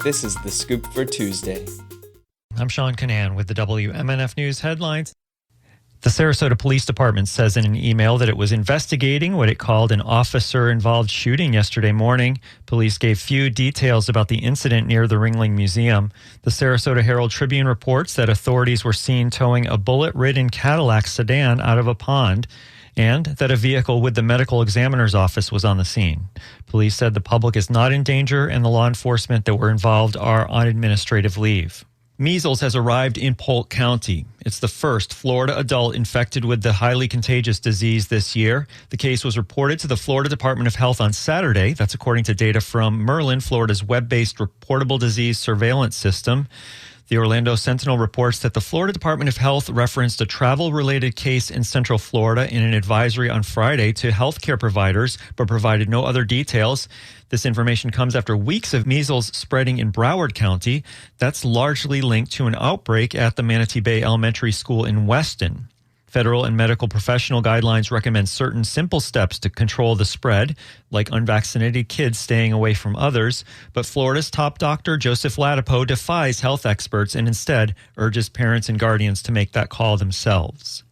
This is The Scoop for Tuesday. I'm Sean Canan with the WMNF News headlines. The Sarasota Police Department says in an email that it was investigating what it called an officer-involved shooting yesterday morning. Police gave few details about the incident near the Ringling Museum. The Sarasota Herald-Tribune reports that authorities were seen towing a bullet-ridden Cadillac sedan out of a pond, and that a vehicle with the medical examiner's office was on the scene. Police said the public is not in danger and the law enforcement that were involved are on administrative leave. Measles has arrived in Polk County. It's the first Florida adult infected with the highly contagious disease this year. The case was reported to the Florida Department of Health on Saturday. That's according to data from Merlin, Florida's web-based reportable disease surveillance system. The Orlando Sentinel reports that the Florida Department of Health referenced a travel-related case in Central Florida in an advisory on Friday to healthcare providers, but provided no other details. This information comes after weeks of measles spreading in Broward County. That's largely linked to an outbreak at the Manatee Bay Elementary School in Weston. Federal and medical professional guidelines recommend certain simple steps to control the spread, like unvaccinated kids staying away from others. But Florida's top doctor, Joseph Latipo, defies health experts and instead urges parents and guardians to make that call themselves.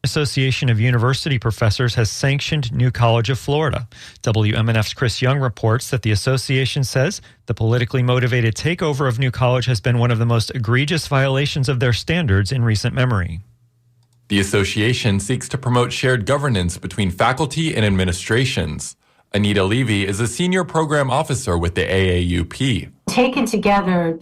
Association of University Professors has sanctioned New College of Florida. WMNF's Chris Young reports that the association says the politically motivated takeover of New College has been one of the most egregious violations of their standards in recent memory. The association seeks to promote shared governance between faculty and administrations. Anita Levy is a senior program officer with the AAUP. Taken together,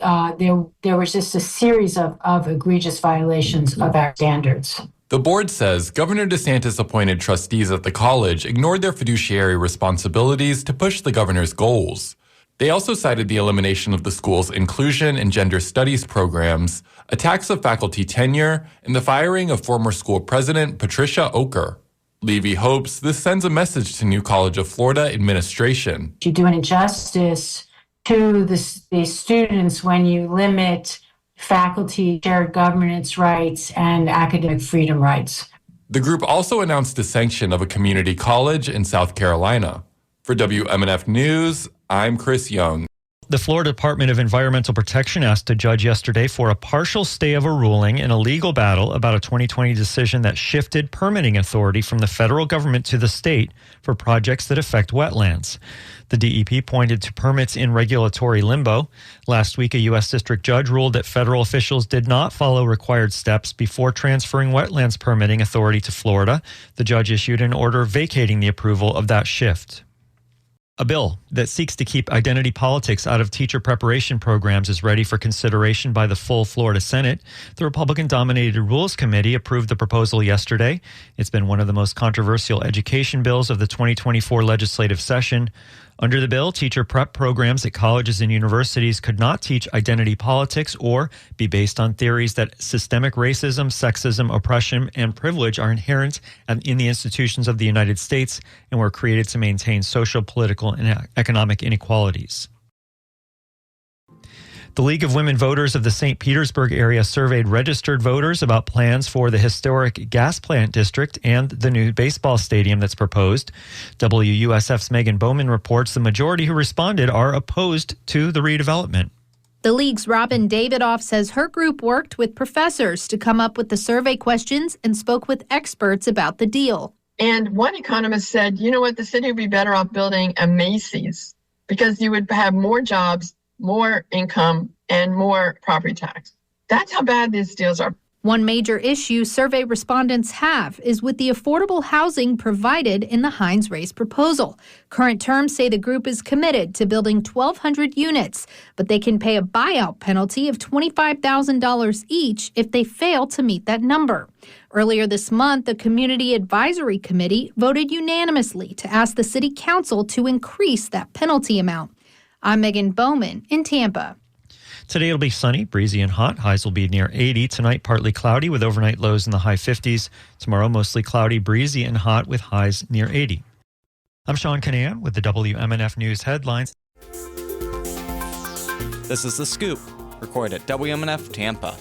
there was just a series of egregious violations of our standards. The board says Governor DeSantis appointed trustees at the college ignored their fiduciary responsibilities to push the governor's goals. They also cited the elimination of the school's inclusion and gender studies programs, attacks of faculty tenure, and the firing of former school president Patricia Oker. Levy hopes this sends a message to New College of Florida administration. You do an injustice to the students when you limit faculty shared governance rights and academic freedom rights. The group also announced a sanction of a community college in South Carolina. For WMNF News, I'm Chris Young. The Florida Department of Environmental Protection asked a judge yesterday for a partial stay of a ruling in a legal battle about a 2020 decision that shifted permitting authority from the federal government to the state for projects that affect wetlands. The DEP pointed to permits in regulatory limbo. Last week, a U.S. district judge ruled that federal officials did not follow required steps before transferring wetlands permitting authority to Florida. The judge issued an order vacating the approval of that shift. A bill that seeks to keep identity politics out of teacher preparation programs is ready for consideration by the full Florida Senate. The Republican-dominated Rules Committee approved the proposal yesterday. It's been one of the most controversial education bills of the 2024 legislative session. Under the bill, teacher prep programs at colleges and universities could not teach identity politics or be based on theories that systemic racism, sexism, oppression, and privilege are inherent in the institutions of the United States and were created to maintain social, political, and economic inequalities. The League of Women Voters of the St. Petersburg area surveyed registered voters about plans for the historic gas plant district and the new baseball stadium that's proposed. WUSF's Megan Bowman reports the majority who responded are opposed to the redevelopment. The League's Robin Davidoff says her group worked with professors to come up with the survey questions and spoke with experts about the deal. And one economist said, you know what, the city would be better off building a Macy's because you would have more jobs, more income, and more property tax. That's how bad these deals are. One major issue survey respondents have is with the affordable housing provided in the Hines Race proposal. Current terms say the group is committed to building 1,200 units, but they can pay a buyout penalty of $25,000 each if they fail to meet that number. Earlier this month, the Community Advisory Committee voted unanimously to ask the City Council to increase that penalty amount. I'm Megan Bowman in Tampa. Today it'll be sunny, breezy, and hot. Highs will be near 80. Tonight, partly cloudy with overnight lows in the high 50s. Tomorrow, mostly cloudy, breezy, and hot with highs near 80. I'm Sean Canan with the WMNF News headlines. This is The Scoop, recorded at WMNF Tampa.